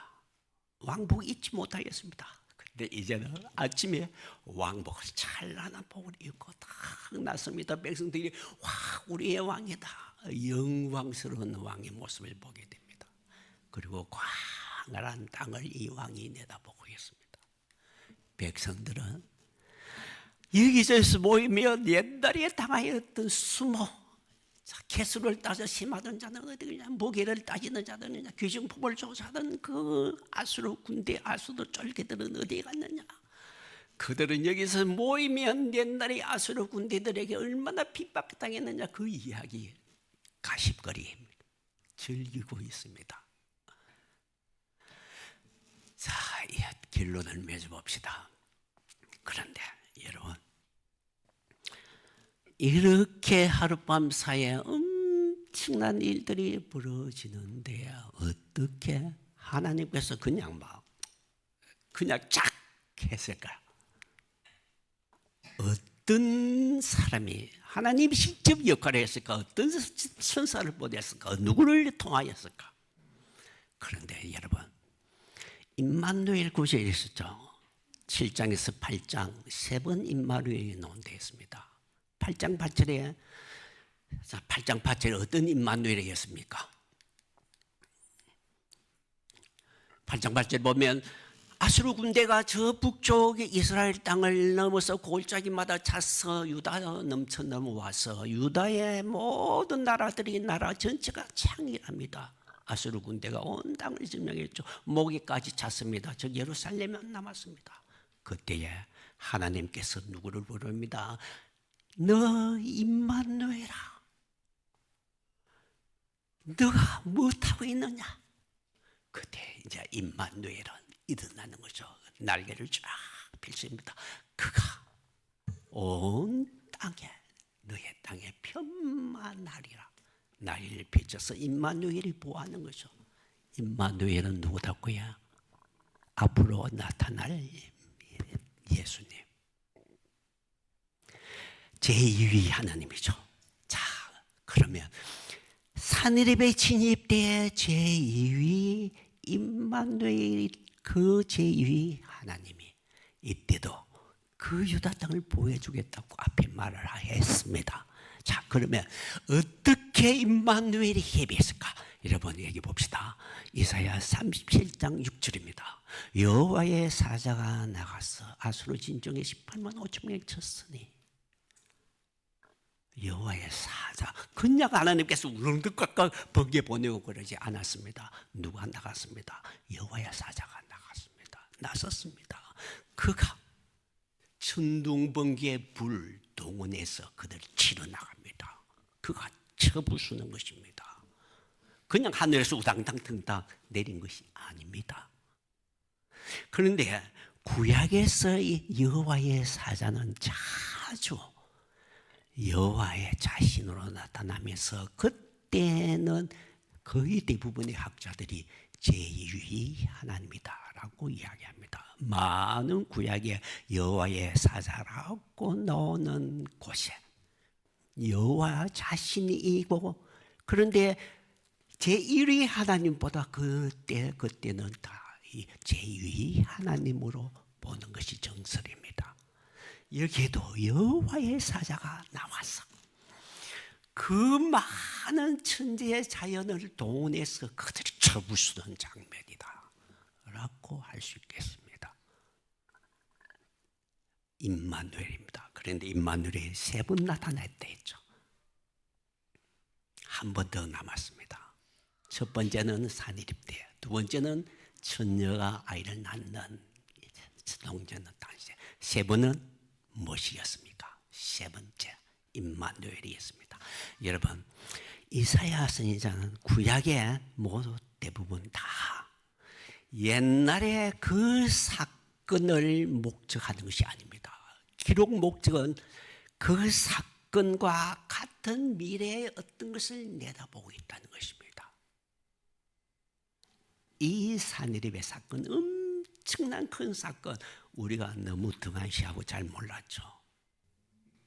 왕복 잊지 못하겠습니다. 근데 이제는 아침에 왕복을 찬란한 복을 입고 딱 났습니다. 백성들이 와, 우리의 왕이다. 영광스러운 왕의 모습을 보게 됩니다. 그리고 광활한 땅을 이 왕이 내다보고 있습니다. 백성들은 여기저기서 모이며 옛날에 당하였던 수모, 자, 개수를 따져 심하던 자는 어디 그냥 무게를 따지는 자는 그냥 귀중품을 조사하던 그 아수르 군대 아수르 쫄개들은 어디에 갔느냐? 그들은 여기서 모이면 옛날에 아수르 군대들에게 얼마나 핍박당했느냐 그 이야기 가십거리 즐기고 있습니다. 자, 이 결론을 맺어봅시다. 그런데 여러분, 이렇게 하룻밤 사이에 엄청난 일들이 벌어지는데 어떻게 하나님께서 그냥 쫙 했을까요? 어떤 사람이 하나님이 직접 역할을 했을까? 어떤 천사를 보냈을까? 누구를 통하였을까? 그런데 여러분, 임마누엘 구절이 있었죠. 7장에서 8장 세 번 임마누엘이 나온데 있습니다. 8장 8절에 8장 8절에 어떤 임마누엘이었습니까? 8장 8절 보면 아수르 군대가 저 북쪽의 이스라엘 땅을 넘어서 골짜기마다 차서 유다 넘쳐 넘어와서 유다의 모든 나라들이 나라 전체가 창일합니다. 아수르 군대가 온 땅을 점령했죠. 모기까지 찼습니다. 즉 예루살렘만 남았습니다. 그때에 하나님께서 누구를 부릅니다. 너 임마누엘아, 너가 무엇하고 있느냐? 그때 이제 임마누엘은 일어나는 거죠. 날개를 쫙 펼칩니다. 그가 온 땅에 너의 땅에 편만하리라. 날개를 펼쳐서 임마누엘이 보호하는 거죠. 임마누엘은 누구다고요? 앞으로 나타날 예수님. 제2위 하나님이죠. 자, 그러면 산헤립에 진입돼 제2위 임마누엘 그 제2위 하나님이 이때도 그 유다 땅을 보호해 주겠다고 앞에 말을 했습니다. 자, 그러면 어떻게 임마누엘이 협의했을까? 여러분 얘기 봅시다. 이사야 37장 6절입니다. 여호와의 사자가 나가서 아수르 진정에 18만 5천명을 쳤으니 여호와의 사자, 그냥 하나님께서 우렁득꽉꽉 번개 보내고 그러지 않았습니다. 누가 나갔습니다. 여호와의 사자가 나갔습니다. 나섰습니다. 그가 천둥 번개 불 동원해서 그들 치러 나갑니다. 그가 쳐부수는 것입니다. 그냥 하늘에서 우당탕탕탕 내린 것이 아닙니다. 그런데 구약에서 이 여호와의 사자는 자주 여호와의 자신으로 나타나면서 그때는 거의 대부분의 학자들이 제2위 하나님이다라고 이야기합니다. 많은 구약의 여호와의 사자라고 나오는 곳에 여호와 자신이고, 그런데 제1위 하나님보다 그때는 다 제2위 하나님으로 보는 것이 정설입니다. 여기에도 여호와의 사자가 나와서 그 많은 천지의 자연을 동원해서 그들이 쳐부수는 장면이다 라고 할 수 있겠습니다. 임마누엘입니다. 그런데 임마누엘이 3번 나타났다 했죠. 한 번 더 남았습니다. 첫 번째는 산헤립 때, 두 번째는 처녀가 아이를 낳는 동전은 당시, 세 번은 무엇이었습니까? 세 번째 임마누엘이었습니다. 여러분, 이사야 선지자는 구약에 모두 대부분 다 옛날에 그 사건을 목적하는 것이 아닙니다. 기록 목적은 그 사건과 같은 미래의 어떤 것을 내다보고 있다는 것입니다. 이 산헤립의 사건, 엄청난 큰 사건, 우리가 너무 등한시하고 잘 몰랐죠.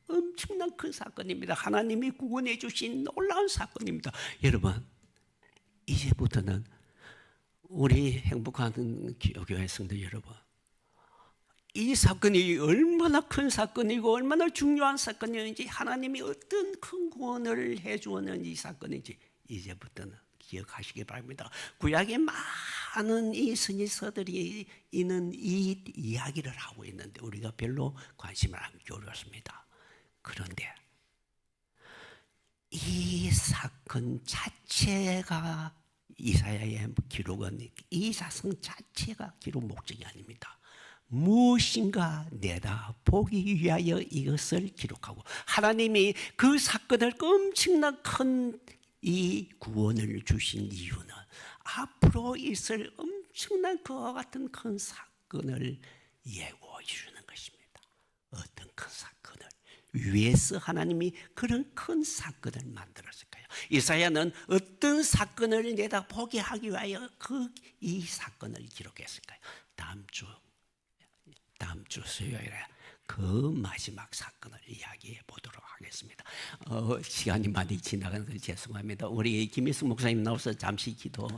엄청난 큰 사건입니다. 하나님이 구원해 주신 놀라운 사건입니다. 여러분, 이제부터는 우리 행복한 교회 성도 여러분, 이 사건이 얼마나 큰 사건이고 얼마나 중요한 사건이었는지, 하나님이 어떤 큰 구원을 해 주었는지 이 사건인지 이제부터는 기억하시기 바랍니다. 구약의 많은 이 선지서들이 있는 이 이야기를 하고 있는데 우리가 별로 관심을 안 기울였습니다. 그런데 이 이 사건 자체가 이사야의 기록은 이 사건 자체가 기록 목적이 아닙니다. 무엇인가 내다보기 위하여 이것을 기록하고 하나님이 그 사건을 엄청난 큰 이 구원을 주신 이유는 앞으로 있을 엄청난 그와 같은 큰 사건을 예고해 주는 것입니다. 어떤 큰 사건을 위해서 하나님이 그런 큰 사건을 만들었을까요? 이사야는 어떤 사건을 내다보게 하기 위하여 이 사건을 기록했을까요? 다음 주 수요일에 그 마지막 사건을 이야기해 보도록 하겠습니다. 시간이 많이 지나가는 걸 죄송합니다. 우리 김일성 목사님 나와서 잠시 기도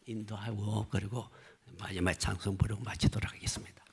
인도하고 그리고 마지막 찬송 부르고 마치도록 하겠습니다.